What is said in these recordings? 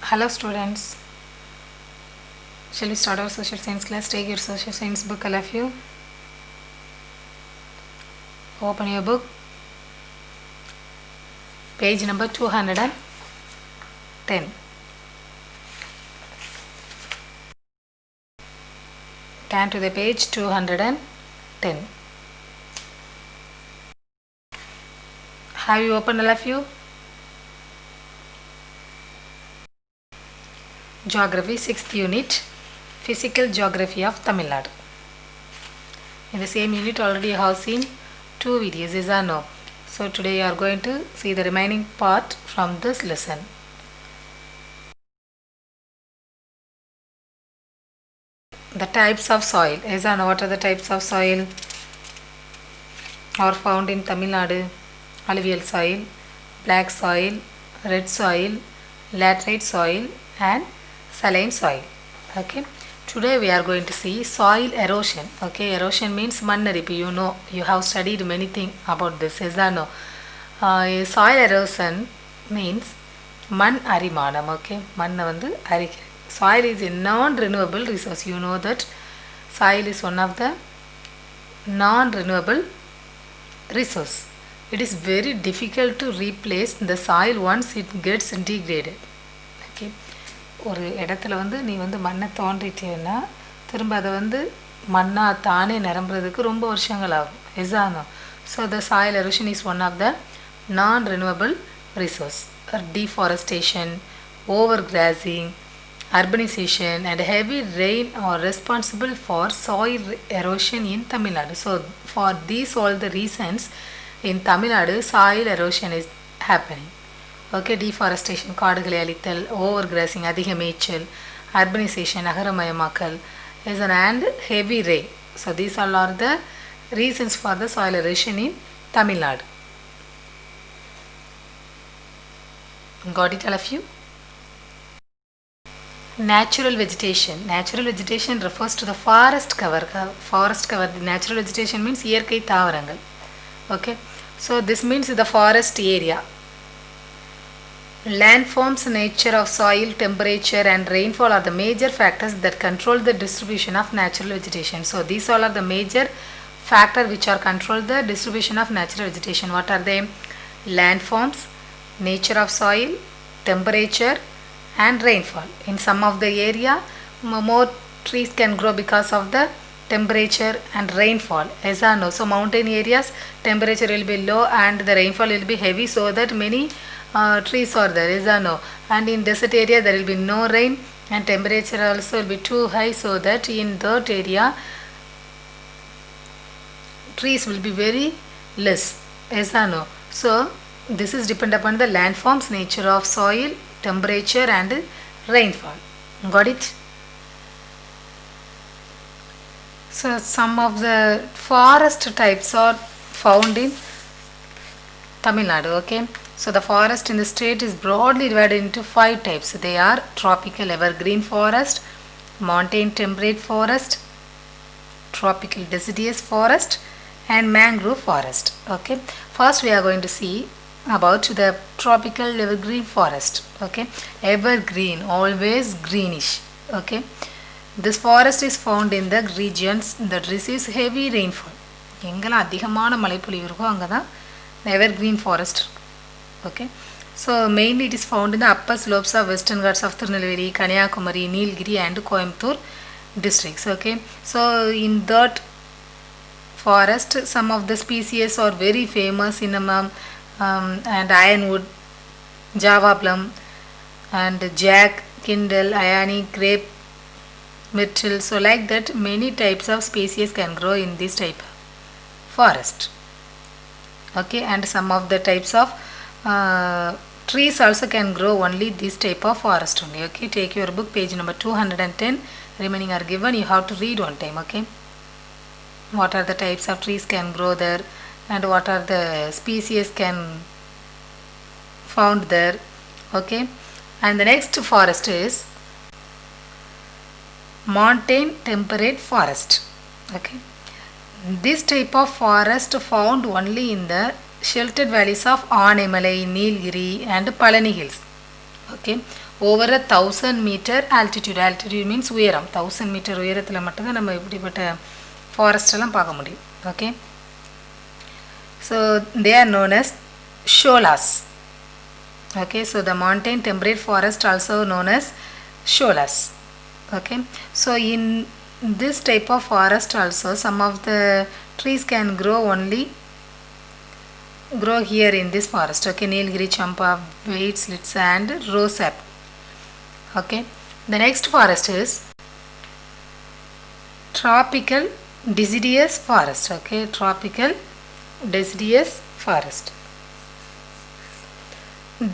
Hello students, shall we start our social science class? Take your social science book, all of you. Open your book, page number 210. Turn to the page 210. Have you opened, all of you? Geography, 6th unit, Physical Geography of Tamil Nadu. In the same unit already you have seen 2 videos, is or no? So today you are going to see the remaining part from this lesson. The types of soil, is or no? What are the types of soil are found in Tamil Nadu? Alluvial soil, black soil, red soil, laterite soil and saline soil. Okay, today we are going to see soil erosion. Okay, erosion means mannaripu. You know, you have studied many things about this, is or no? Soil erosion means மண் அரிமானம். Okay, மண்ணை வந்து அரிக்கிறது. Soil is a non-renewable resource. You know that soil is one of the non-renewable resource. It is very difficult to replace the soil once it gets degraded. Okay, ஒரு இடத்துல வந்து நீ வந்து மண்ணை தோண்டிட்டேன்னா திரும்ப அதை வந்து மண்ணாக தானே நிரம்புறதுக்கு ரொம்ப வருஷங்கள் ஆகும். Example, so the soil erosion is one of the non renewable resource. Deforestation, overgrazing, urbanization and heavy rain are responsible for soil erosion in Tamil Nadu. So for these all the reasons in Tamil Nadu soil erosion is happening. Okay, deforestation, காடுகளை அழித்தல், overgrazing, அதிக மேய்ச்சல், urbanization, நகரமயமாக்கல், is an and heavy rain. So these all are the reasons for the soil erosion in Tamil Nadu. Got it, all of you? Natural vegetation. Natural vegetation refers to the forest cover. Forest cover. The natural vegetation means இயற்கை தாவரங்கள். Okay, so this means the forest area. Landforms, nature of soil, temperature and rainfall are the major factors that control the distribution of natural vegetation. So these all are the major factors which are control the distribution of natural vegetation. What are they? Landforms, nature of soil, temperature and rainfall. In some of the area more trees can grow because of the temperature and rainfall, as I know. So mountain areas temperature will be low and the rainfall will be heavy, so that many trees are there, is I know. And in desert area there will be no rain and temperature also will be too high, so that in that area trees will be very less, as I know. So this is depend upon the landforms, nature of soil, temperature and rainfall. Got it? So some of the forest types are found in Tamil Nadu. Okay, so the forest in the state is broadly divided into 5 types. They are tropical evergreen forest, mountain temperate forest, tropical deciduous forest and mangrove forest. Okay, first we are going to see about the tropical evergreen forest. Okay, evergreen, always greenish. Okay, this forest is found in the regions that receives heavy rainfall. எங்கெல்லாம் அதிகமான மழைப்பொழிவு இருக்கோ அங்கே தான் evergreen forest. Okay, so mainly it is found in the upper slopes of western Ghats of Tirunelveli, Kanyakumari, Nilgiri and Coimbatore districts. Okay, so in that forest some of the species are very famous, cinnamon and ironwood, java plum and jack, kindle, ionic, grape, myrtle. So like that many types of species can grow in this type of forest. Okay, and some of the types of trees also can grow only this type of forest only. Okay, take your book, page number 210. Remaining are given, you have to read one time. Okay, what are the types of trees can grow there and what are the species can found there. Okay, and the next forest is mountain temperate forest. Okay, this type of forest found only in the sheltered valleys of Aanaimalai, Nilgiri and Palani hills. Okay, over 1,000 meter altitude. Altitude means உயரம். 1,000 meter உயரத்தில் மட்டும்தான் நம்ம இப்படிப்பட்ட forest எல்லாம் பார்க்க முடியும். Okay, so they are known as sholas. Okay, so the mountain temperate forest also known as sholas. Okay, so in this type of forest also some of the trees can grow here in this forest. Okay, Nilgiri, Champa, Wait, Slits and Rosehip. Okay, the next forest is tropical deciduous forest. Okay, tropical deciduous forest.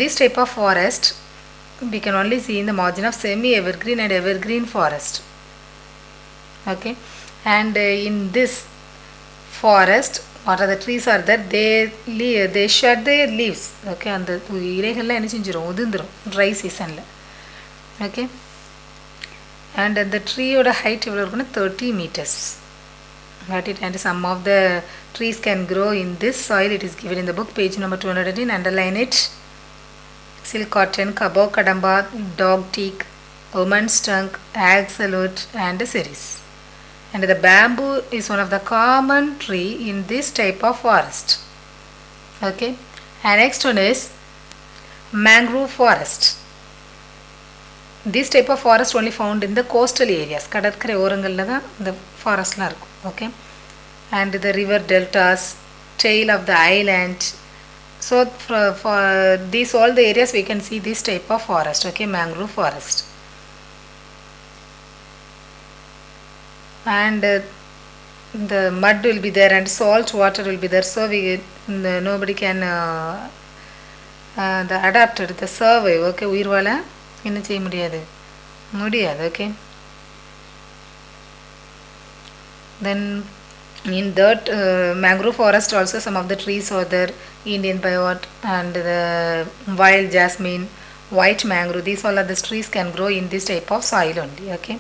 This type of forest we can only see in the margin of semi-evergreen and evergreen forest. Okay, and in this forest what are the trees are that they shed their leaves. Okay, and the இலைகள்லாம் என்ன செஞ்சிரும், உதிர்ந்துரும் dry seasonல. Okay, and the tree oda height எவ்வளவு இருக்குன்னா 30 meters. Got it? And some of the trees can grow in this soil. It is given in the book, page number 218. Underline it. Silk cotton, kabo, kadamba, dog teak, woman's trunk, axolotl and cerise. And the bamboo is one of the common tree in this type of forest. Okay, and next one is mangrove forest. This type of forest only found in the coastal areas. கடற்கரை ஓரங்கள்ல தான் இந்த ஃபாரஸ்ட்லாம் இருக்கும். Okay, and the river deltas, tail of the island. So for these all the areas we can see this type of forest. Okay, mangrove forest. And the mud will be there and salt water will be there, so nobody can the adapted the survive. Okay, உயிர் வாழ என்ன செய்ய முடியாது. Okay, then in that mangrove forest also some of the trees are there, Indian pivot and the wild jasmine, white mangrove. These all are the trees can grow in this type of soil only. Okay,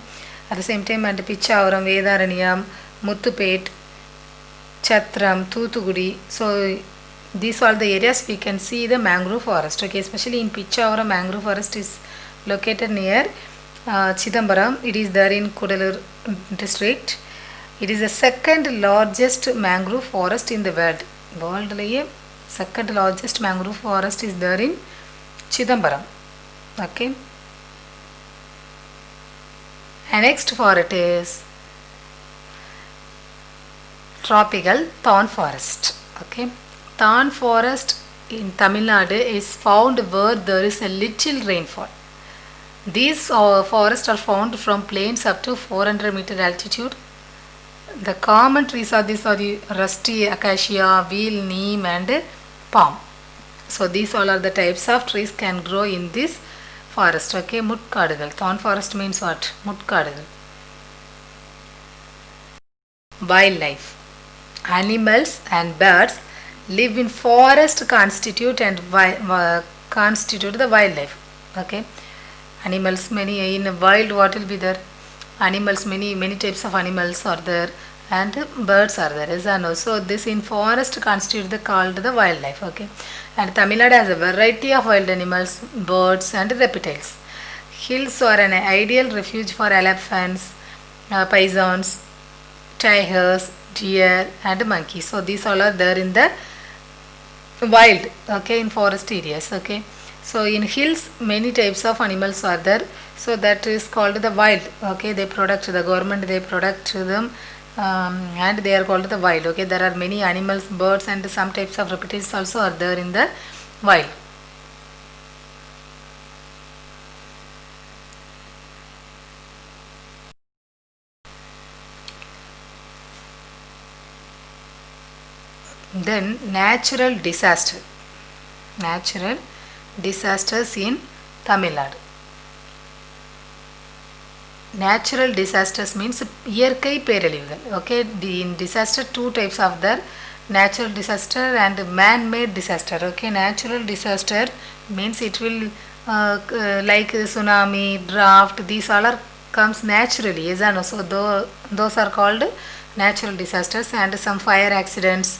at the same time, and Pichavaram, Vedaranyam, Muthupet, Chatram, Thoothukudi. So these are the areas we can see the mangrove forest. Okay, especially in Pichavaram, mangrove forest is located near Chidambaram. It is there in Kudalur district. It is the second largest mangrove forest in the world. World laye second largest mangrove forest is there in Chidambaram. Okay, and next for it is tropical thorn forest. Okay, thorn forest in Tamil Nadu is found where there is a little rainfall. These forests are found from plains up to 400-meter altitude. The common trees are these are the rusty acacia, wheel, neem and palm. So these all are the types of trees can grow in this forest. Okay, முட்காடுகள். Thorn forest means what? முட்காடுகள். Wildlife. Animals and birds live in forest constitute the wildlife. Okay, animals, many in wild what will be there? Animals, many types of animals are there and birds are there. So this in forest constitute called the wildlife. Okay, and Tamil Nadu has a variety of wild animals, birds and reptiles. Hills are an ideal refuge for elephants, pythons, tigers, deer and monkeys. So these all are there in the wild. Okay, in forest areas. Okay, so in hills many types of animals are there, so that is called the wild. Okay, they product, the government they product them and they are called the wild. Okay, there are many animals, birds and some types of reptiles also are there in the wild. Then natural disasters in Tamil Nadu. Natural disasters means இயற்கை பேரழிவுகள். Okay, in disaster two types of there, natural disaster and man-made disaster. Okay, natural disaster means it will like tsunami, drought, these all are comes naturally. So those are called natural disasters, and some fire accidents,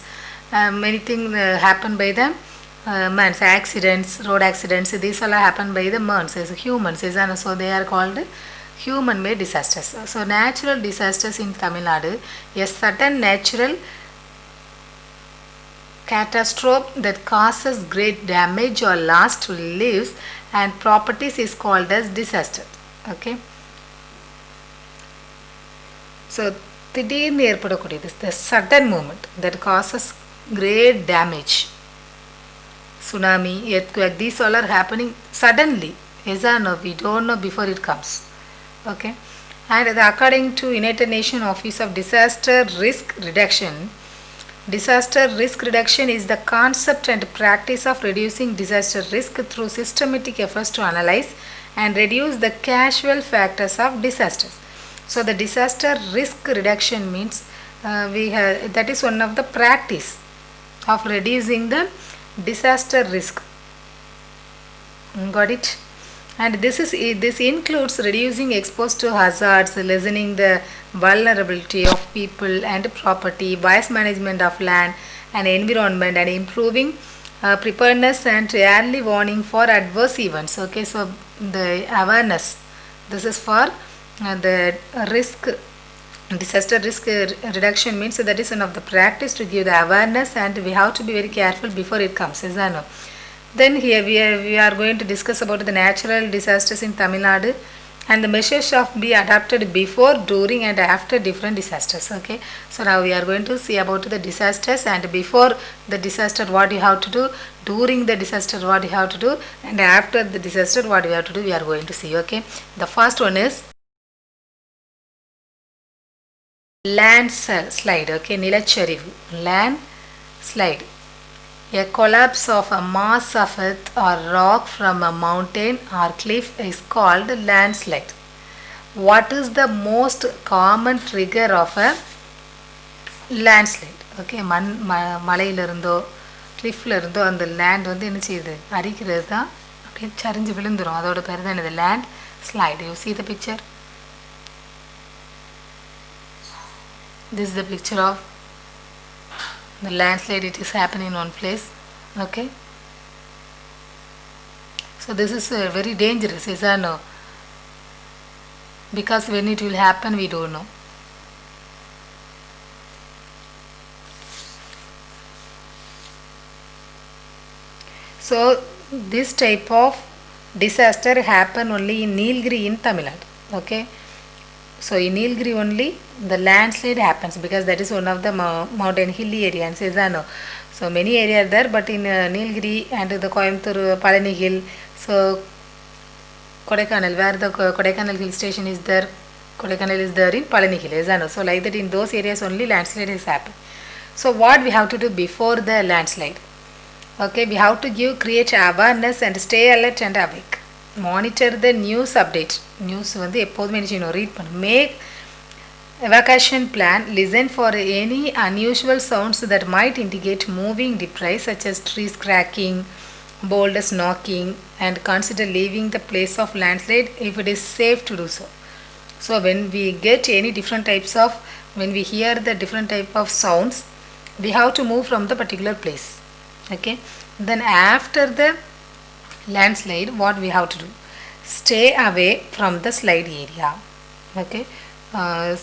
many things happen by the mans accidents, road accidents, these all happen by the mans as humans, so they are called human made disasters. So natural disasters in Tamil Nadu, a sudden natural catastrophe that causes great damage or loss to lives and properties is called as disaster. Okay, so திடீர்னு ஏற்படக்கூடியது the sudden movement that causes great damage, tsunami, earthquake, these all are happening suddenly. Yes or no? We don't know before it comes. Okay, and according to United Nations Office of Disaster Risk Reduction, disaster risk reduction is the concept and practice of reducing disaster risk through systematic efforts to analyze and reduce the casual factors of disasters. So the disaster risk reduction means that is one of the practice of reducing the disaster risk. Got it? And this includes reducing exposure to hazards, lessening the vulnerability of people and property, wise management of land and environment, and improving preparedness and early warning for adverse events. Okay, so the awareness, this is for the risk disaster risk reduction means that is one of the practice to give the awareness, and we have to be very careful before it comes. Is that no? Then here we are going to discuss about the natural disasters in Tamil Nadu and the measures of be adopted before, during and after different disasters. Okay, so now we are going to see about the disasters, and before the disaster what you have to do, during the disaster what you have to do, and after the disaster what you have to do, we are going to see. Okay, the first one is landslide. Okay, nilacharivu, landslide. A collapse of a mass of earth or rock from a mountain or cliff is called landslide. What is the most common trigger of a landslide? Okay, மலையிலிருந்தோ கிளிஃப்ல இருந்தோ அந்த land வந்து என்ன செய்யுது, அடிக்கிறது தான், அப்படியே சரிஞ்சு விழுந்துடும். அதோட பேர் தான் என்னது, land slide. You see the picture? This is the picture of the landslide. It is happening in one place. Okay, so this is very dangerous, is or no? Because when it will happen we don't know. So this type of disaster happen only in Nilgiri in Tamil Nadu. Okay, so in Nilgiri only the landslide happens, because that is one of the mountain hilly areas, is no? So many areas there, but in Nilgiri and the Coimbatore, Palani Hill, so Kodaikanal, where the Kodaikanal hill station is there, Kodaikanal is there in Palani Hill, is no? So like that in those areas only landslide is happening. So what we have to do before the landslide? Okay, we have to create awareness and stay alert and awake. Monitor the news update. News வந்து எப்போதுமே read பண்ணு. Make evacuation plan. Listen for any unusual sounds that might indicate moving debris, such as trees cracking, boulders knocking, and consider leaving the place of landslide if it is safe to do so. So when we get any different types of, when we hear the different type of sounds, we have to move from the particular place. Okay, then after the landslide what we have to do? Stay away from the slide area. Okay,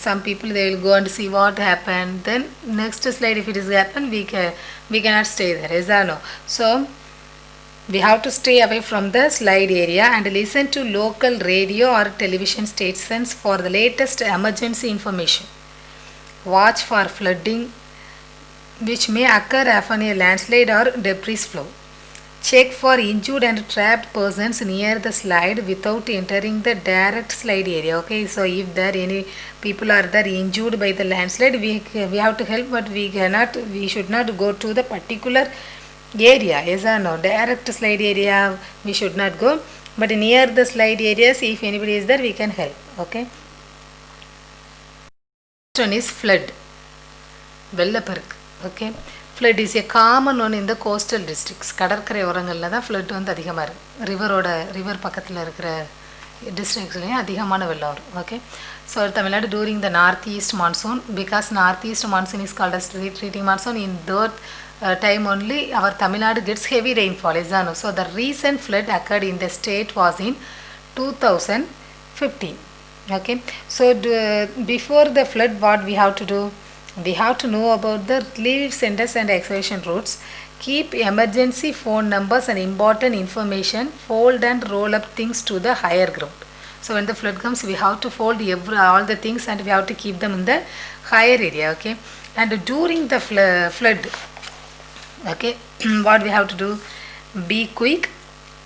some people they will go and see what happened, then next slide if it is happened we cannot stay there, is that no? So we have to stay away from the slide area and listen to local radio or television stations for the latest emergency information. Watch for flooding which may occur after a landslide or debris flow. Check for injured and trapped persons near the slide without entering the direct slide area. Okay, so if there any people are there injured by the landslide, we have to help, but we should not go to the particular area. Yes or no? Direct slide area we should not go, but near the slide areas if anybody is there we can help. Okay, next one is flood, வெள்ளப்பெருக்கு. Okay, flood is a common one in the coastal districts. கடற்கரை ஓரங்களில் தான் flood வந்து அதிகமாக இருக்குது. River பக்கத்தில் இருக்கிற districtsலையும் அதிகமான வெள்ளம் வரும். Okay, so Tamil Nadu during the northeast monsoon, because northeast monsoon is called as retreating monsoon, in that time only our Tamil Nadu gets heavy rainfall. So the recent flood occurred in the state was in 2015. Okay, so before the flood, what we have to do? We have to know about the relief centers and excavation routes. Keep emergency phone numbers and important information. Fold and roll up things to the higher ground. So when the flood comes, we have to fold all the things and we have to keep them in the higher area. Okay, and during the flood, okay, what we have to do? Be quick,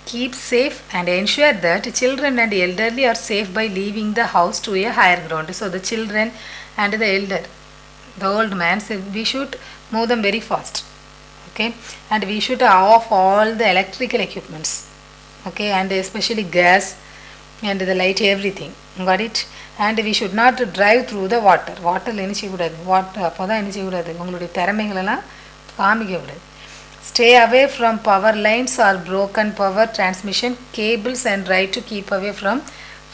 keep safe, and ensure that children and elderly are safe by leaving the house to a higher ground. So the children and the elder, the old man, so we should move them very fast. Okay, and we should off all the electrical equipments. Okay, and especially gas and the light, everything. Got it? And we should not drive through the water. Water என்ன செய்யக்கூடாது, water அப்போ தான் என்ன செய்யக்கூடாது, உங்களுடைய திறமைகளெல்லாம் காமிக்க கூடாது. Stay away from power lines or broken power transmission cables and try to keep away from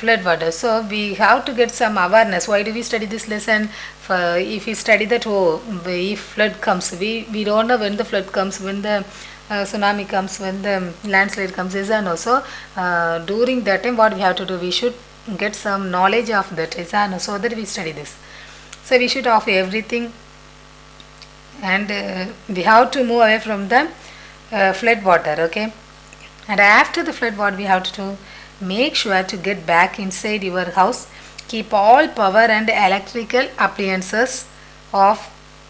flood water. So we have to get some awareness. Why do we study this lesson? If we study that, if flood comes, we don't know when the flood comes, when the tsunami comes, when the landslide comes. Is no. So during that time, what we have to do? We should get some knowledge of that. Is no. So that we study this. So we should off everything. And we have to move away from the flood water. Okay, and after the flood, what we have to do? Make sure to get back inside your house. Keep all power and electrical appliances off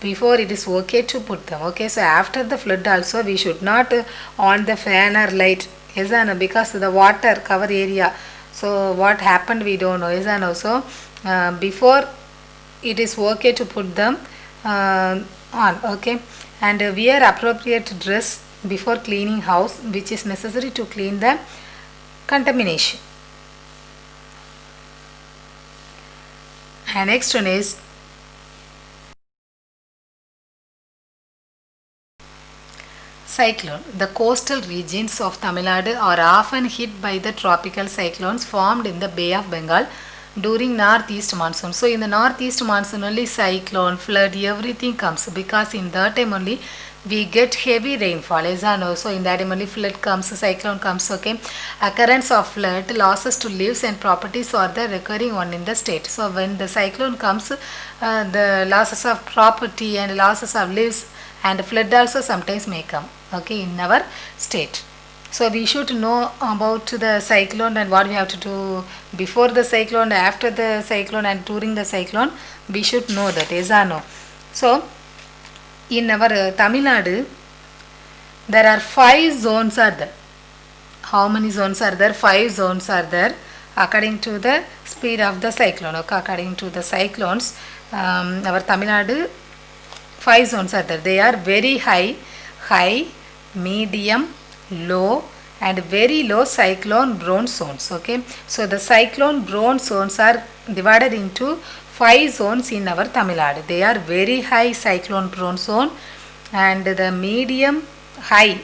before it is okay to put them. Okay, so after the flood also we should not on the fan or light. Yes, because the water cover area. So what happened we don't know. Yes, so before it is okay to put them on. Okay, and wear appropriate dress before cleaning house, which is necessary to clean the contamination. And next one is cyclone. The coastal regions of Tamil Nadu are often hit by the tropical cyclones formed in the Bay of Bengal during northeast monsoon. So in the northeast monsoon only cyclone, flood, everything comes, because in that time only we get heavy rainfall. So in that time only flood comes, cyclone comes. Okay, occurrence of flood, losses to lives and properties are the recurring one in the state. So when the cyclone comes, the losses of property and losses of lives and flood also sometimes may come. Okay, in our state. So we should know about the cyclone and what we have to do before the cyclone, after the cyclone, and during the cyclone. We should know that. Yes or no? So in our Tamil Nadu, there are 5 zones are there. How many zones are there? 5 zones are there according to the speed of the cyclone. Okay, according to the cyclones, our Tamil Nadu 5 zones are there. They are very high, medium, low, and very low cyclone prone zones. Okay, so the cyclone prone zones are divided into 5 zones in our Tamil Nadu. They are very high cyclone prone zone, and the medium high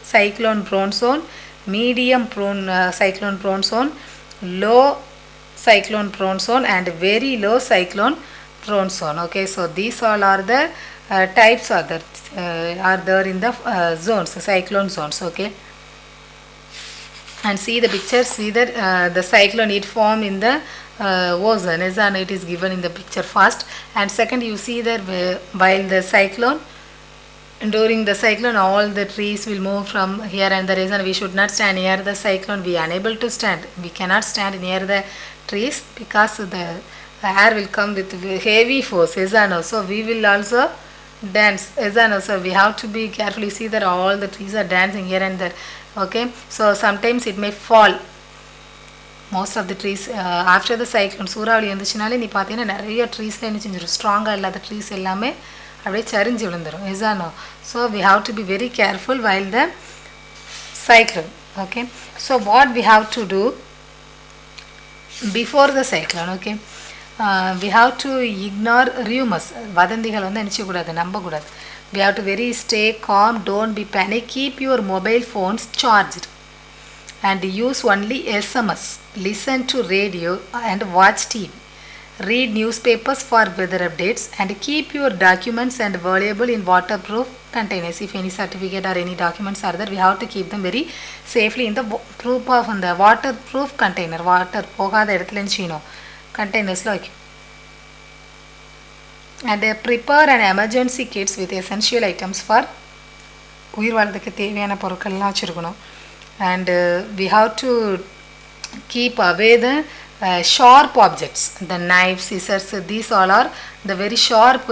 cyclone prone zone, medium cyclone prone zone, low cyclone prone zone, and very low cyclone prone zone. Okay, so these all are the types are there in the zones, cyclone zones. Okay, and see the picture. See that the cyclone it form in the ozone, and it is given in the picture first. And second, you see that while the cyclone, during the cyclone, all the trees will move from here, and the reason we should not stand near the cyclone, we are unable to stand. We cannot stand near the trees because the air will come with heavy force. So we will also dance. So we have to be careful. You see that all the trees are dancing here and there. Okay, so sometimes it may fall. Most of the trees after the cyclone, சூறாவளி வந்துச்சுனாலே நீ பார்த்தீங்கன்னா நிறைய ட்ரீஸில் என்ன செஞ்சிடும், ஸ்ட்ராங்காக இல்லாத trees எல்லாமே அப்படியே சரிஞ்சு விழுந்துடும். இசானோ, so we have to be very careful while the cyclone. Okay, so what we have to do before the cyclone? Okay, we have to ignore rumors. வதந்திகள் வந்து என்ன செய்யக்கூடாது, நம்பக்கூடாது. We have to very stay calm, don't be panic, keep your mobile phones charged and use only SMS, listen to radio and watch TV. read newspapers for weather updates, and keep your documents and valuable in waterproof containers. If any certificate or any documents are there, we have to keep them very safely in the proof of the waterproof container. Water போகாத இடத்துல இருந்துச்சுனோ containers-ல வைக்கும். And prepare an emergency kits with essential items for உயிர் வாழ்றதுக்கு தேவையான பொருட்கள்லாம் வச்சுருக்கணும். And we have to keep away the sharp objects, the knives, scissors, these all are the very sharp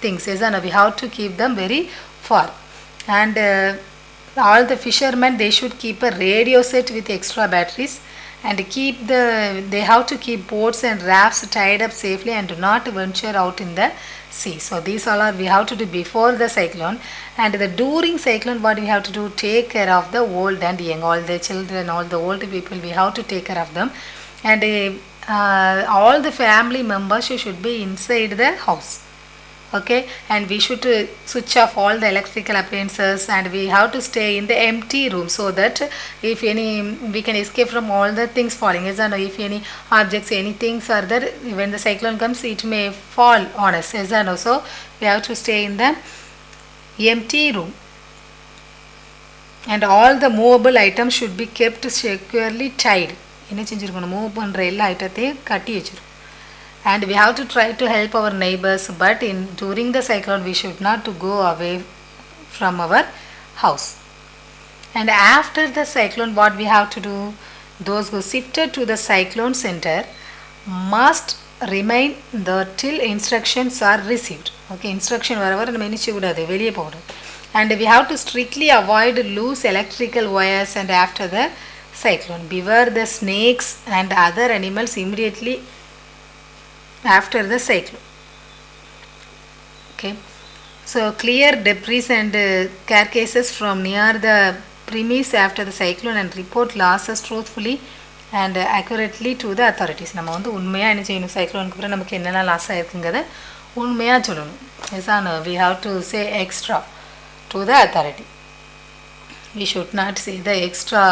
things, and we have to keep them very far. And all the fishermen, they should keep a radio set with extra batteries, and they have to keep boats and rafts tied up safely and do not venture out in the sea. So these all are we have to do before the cyclone. And during cyclone, what we have to do, take care of the old and young, all the children, all the old people, we have to take care of them. And all the family members should be inside the house. Okay, and we should switch off all the electrical appliances, and we have to stay in the empty room, so that if any we can escape from all the things falling. Yes, and if any objects, any things are there, when the cyclone comes, it may fall on us. Yes, and also we have to stay in the empty room, and all the movable items should be kept securely tied. என்ன செஞ்சிருக்கணும், move பண்ணுற எல்லா ஐட்டத்தையும் கட்டி வச்சிருக்கணும். And we have to try to help our neighbors, but during the cyclone we should not to go away from our house. And after the cyclone, what we have to do, those who shifted to the cyclone center must remain there till instructions are received. Okay, instruction wherever நம்ம நினைச்சு கூடாது, வெளியே போகணும். And we have to strictly avoid loose electrical wires. And after the cyclone, beware the snakes and other animals immediately after the cyclone. Okay, so clear debris and carcasses from near the premise after the cyclone and report losses truthfully and accurately to the authorities. நம்ம வந்து உண்மையாக என்ன செய்யணும், சைக்ளோனுக்கு அப்புறம் நமக்கு என்னென்ன loss ஆகிருக்குங்கிறத உண்மையாக சொல்லணும். எஸ்ஆனோ we have to say extra to the authority. We should not say the extra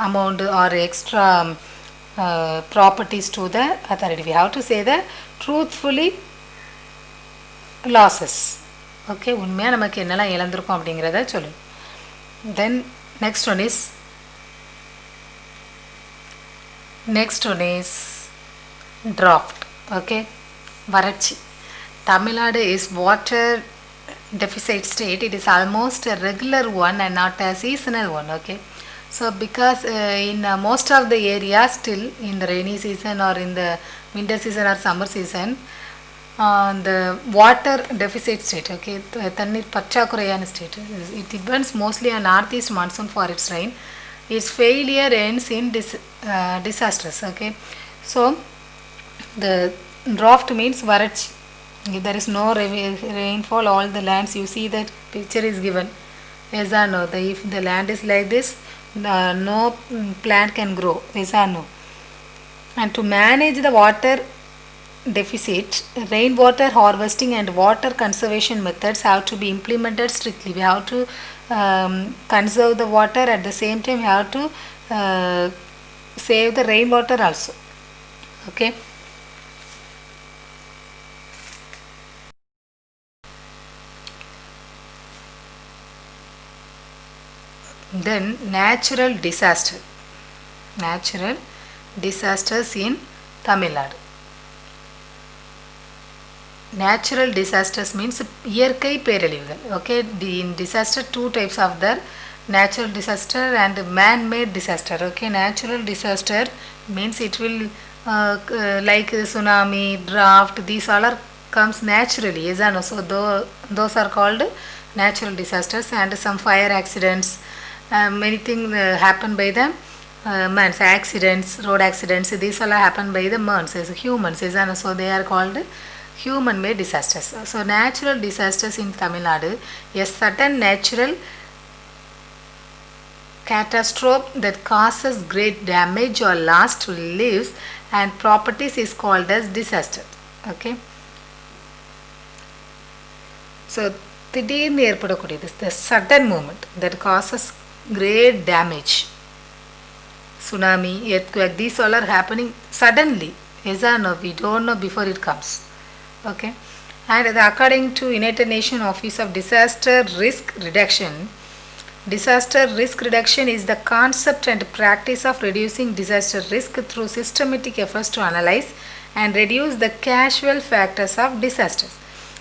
amount or extra properties to the authority. We have to say the truthfully losses. Okay, உண்மையாக நமக்கு என்னெல்லாம் இழந்திருக்கோம் அப்படிங்கிறத சொல்லு. Then next one is drought. Okay, வறட்சி. Tamil Nadu is water deficit state. It is almost a regular one and not a seasonal one. Okay, so because in most of the areas still in the rainy season or in the winter season or summer season, the water deficit state. Okay, தண்ணீர் பற்றாக்குறையான state. It depends mostly on northeast monsoon for its rain. Its failure ends in disasters. Okay, so the drought means வறட்சி. If there is no rainfall, all the lands, you see that picture is given. Yes or no? If the land is like this, no plant can grow. Yes or no? And to manage the water deficit, rainwater harvesting and water conservation methods have to be implemented strictly. We have to conserve the water, at the same time we have to save the rainwater also. Okay. Then natural disasters in Tamil Nadu. Natural disasters means இயற்கை பேரழிவுகள். Okay, in disaster two types of the natural disaster and man-made disaster. Okay, natural disaster means it will like tsunami, drought, these all are comes naturally. Yes, no? So those are called natural disasters. And some fire accidents, many things happen by the mans, accidents, road accidents, these all happen by the mans, as humans. Yes, no? So they are called human-made disasters. So natural disasters in Tamil Nadu, a sudden natural catastrophe that causes great damage or loss to lives and properties is called as disaster. Okay, so திடீர்னு ஏற்படக்கூடியது, the sudden movement that causes great damage. Tsunami, earthquake, these all are happening suddenly. Yes or no? We don't know before it comes. Okay. And according to United Nations Office of Disaster Risk Reduction, disaster risk reduction is the concept and practice of reducing disaster risk through systematic efforts to analyze and reduce the casual factors of disasters.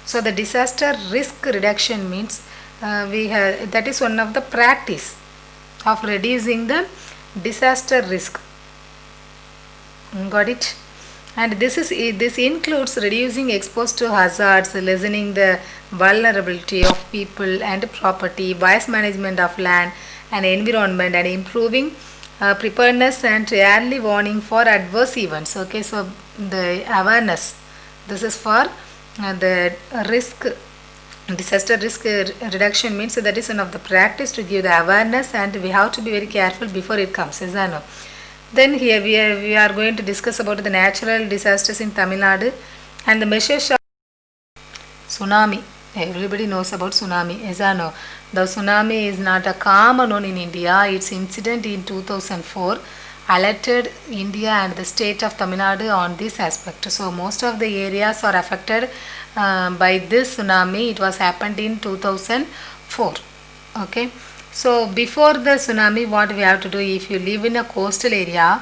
So the disaster risk reduction means we have, that is one of the practice of reducing the disaster risk. Got it? And this includes reducing exposure to hazards, lessening the vulnerability of people and property, wise management of land and environment, and improving preparedness and early warning for adverse events. Okay, so the awareness. This is for the risk. Disaster risk reduction means that is one of the practice to give the awareness, and we have to be very careful before it comes. Is that no? Then here we are going to discuss about the natural disasters in Tamil Nadu and the measures of tsunami. Everybody knows about tsunami. Yes or no? The tsunami is not a common one in India. Its incident in 2004 alerted India and the state of Tamil Nadu on this aspect. So most of the areas are affected by this tsunami. It was happened in 2004. Okay. So before the tsunami, what we have to do, if you live in a coastal area,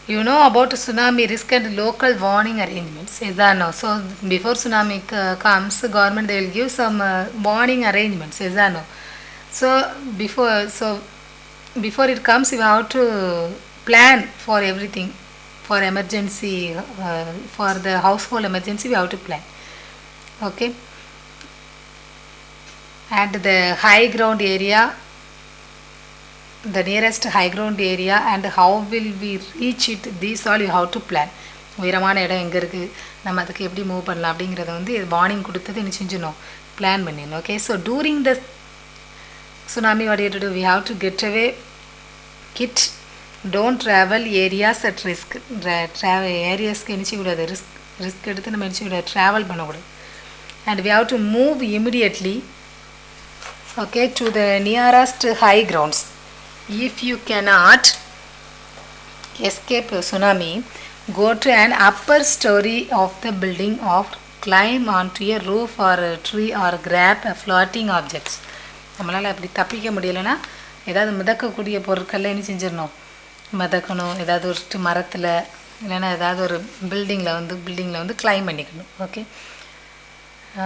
you know about tsunami risk and local warning arrangements. Is that no? So before tsunami comes, government they will give some warning arrangements. Is that no? So before it comes, you have to plan for everything. For emergency, for the household emergency, we have to plan. Okay. And the high ground area, the nearest high ground area, and how will we reach it, these all you have to plan. உயரமான இடம் எங்கே இருக்குது, நம்ம அதுக்கு எப்படி move பண்ணலாம் அப்படிங்கிறத வந்து வார்னிங் கொடுத்தது என்ன செஞ்சிடணும், பிளான் பண்ணிடணும். Okay, so during the tsunami, what you have to do, we have to get away kit, don't travel areas at risk. Travel ஏரியாஸ்க்கு என்ன செய்யக்கூடாது, ரிஸ்க் எடுத்து நம்ம என்ன செய்யக்கூடாது, ட்ராவல் பண்ணக்கூடாது. And we have to move immediately, okay, to the nearest high grounds. If you cannot escape a tsunami, go to an upper story of the building or climb onto a roof or a tree or grab a floating objects. நம்மளால் அப்படி தப்பிக்க முடியலைன்னா ஏதாவது மிதக்கக்கூடிய பொருட்களில் என்ன செஞ்சிடணும், மிதக்கணும். ஏதாவது ஒரு மரத்தில் இல்லைன்னா ஏதாவது ஒரு பில்டிங்கில் வந்து கிளைம் பண்ணிக்கணும். Okay,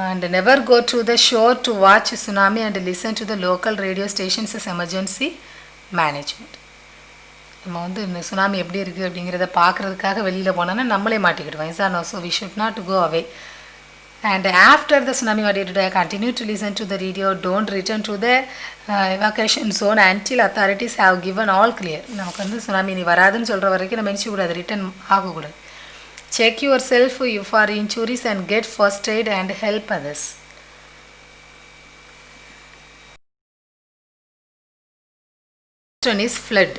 and never go to the shore to watch tsunami and listen to the local radio stations as emergency management. நம்ம வந்து இந்த சுனாமி எப்படி இருக்குது அப்படிங்கிறத பார்க்குறதுக்காக வெளியில் போனோன்னா நம்மளே மாட்டிக்கிடுவோம். Is or no? So we should not go away. And after the tsunami, what did I continue to listen to the radio? Don't return to the evacuation zone until authorities have given all clear. நமக்கு வந்து tsunami நீ வராதுன்னு சொல்கிற வரைக்கும் நம்ம நினச்சிக்கூடாது, return ஆகக்கூடாது. Check yourself for injuries and get first aid and help others. Next one is flood.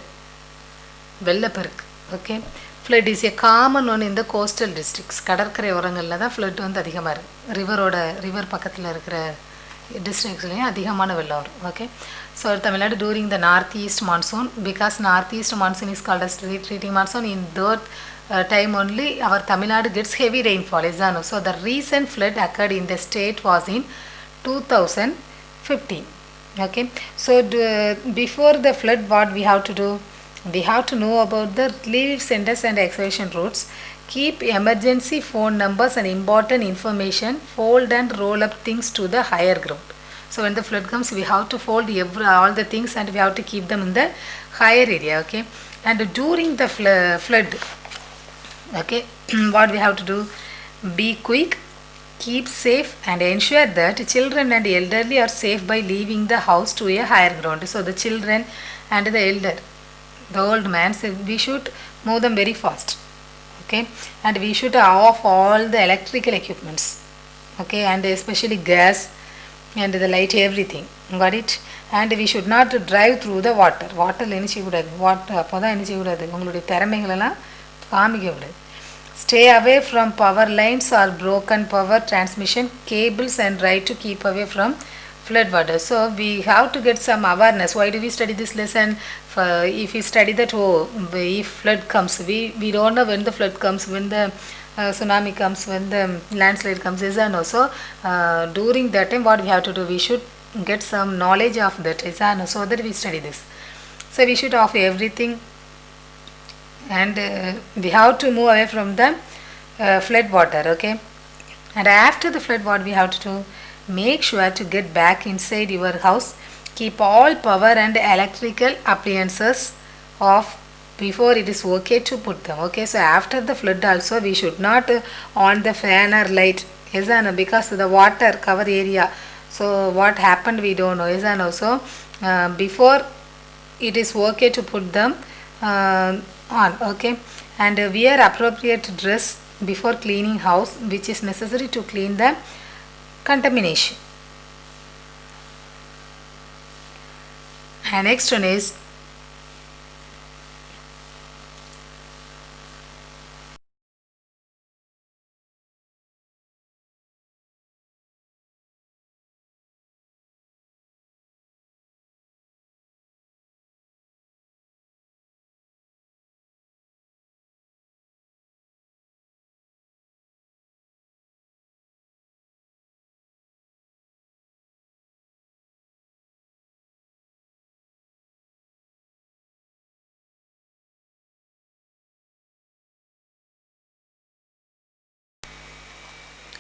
வெள்ளப்பெருக்கு. Okay, flood is a common one இந்த கோஸ்டல் டிஸ்ட்ரிக்ஸ். கடற்கரை ஓரங்களில் தான் ஃப்ளட் வந்து அதிகமாக இருக்குது. ரிவர் பக்கத்தில் இருக்கிற டிஸ்ட்ரிக்ஸ்லேயும் அதிகமான வெள்ளம் வரும். Okay, so Tamil Nadu during the north east monsoon, because north east monsoon is called as retreating monsoon. In that time only our Tamil Nadu gets heavy rainfall. Is that no? So the recent flood occurred in the state was in 2015. Okay, so before the flood, what we have to do? We have to know about the relief centers and evacuation routes. Keep emergency phone numbers and important information. Fold and roll up things to the higher ground. So when the flood comes, we have to fold all the things and we have to keep them in the higher area. Okay, and during the flood, okay, what we have to do? Be quick, keep safe, and ensure that children and elderly are safe by leaving the house to a higher ground. So the children and the elder, the old man, so we should move them very fast. Okay, and we should off all the electrical equipments. Okay, and especially gas and the light, everything. Got it? And we should not drive through the water. Waterல என்ன செய்யக்கூடாது, அப்போ தான் என்ன செய்யக்கூடாது, உங்களுடைய திறமைகளெல்லாம் காமிக்க விடாது. Stay away from power lines or broken power transmission cables and try to keep away from flood water. So we have to get some awareness. Why do we study this lesson? If we study that, oh, if flood comes, we don't know when the flood comes, when the tsunami comes, when the landslide comes. Is and also during that time, what we have to do? We should get some knowledge of that. Is and so that we study this. So we should offer everything, and we have to move away from the flood water. Okay. And after the flood, what we have to do? Make sure to get back inside your house. Keep all power and electrical appliances off before it is okay to put them. Okay, so after the flood also we should not on the fan or light. Yes, and because the water cover area. So what happened we don't know. Yes, and also before it is okay to put them on. Okay, and wear appropriate dress before cleaning house, which is necessary to clean the contamination. And next one is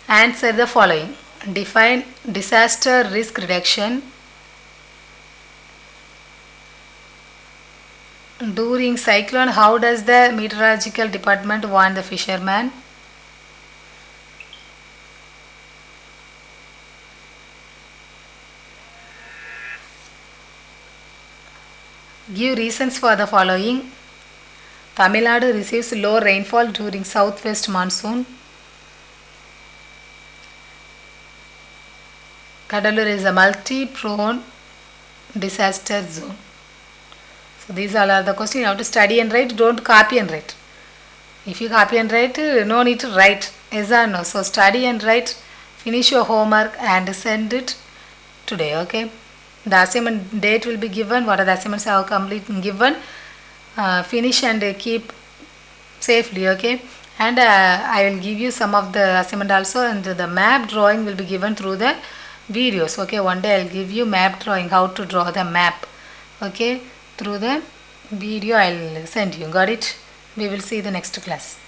answer the following. Define disaster risk reduction. During cyclone, how does the meteorological department warn the fisherman? Give reasons for the following. Tamil Nadu receives low rainfall during southwest monsoon. Kadalur is a multi-prone disaster zone. So these all are the questions. You have to study and write. Don't copy and write. If you copy and write, no need to write. Yes or no? So study and write. Finish your homework and send it today. Okay. The assignment date will be given. What are the assignments I have complete given? Finish and keep safely. Okay. And I will give you some of the assignment also, and the map drawing will be given through the videos. Okay. One day I will give you map drawing, how to draw the map. Okay. Through the video I will send you. Got it? We will see the next class.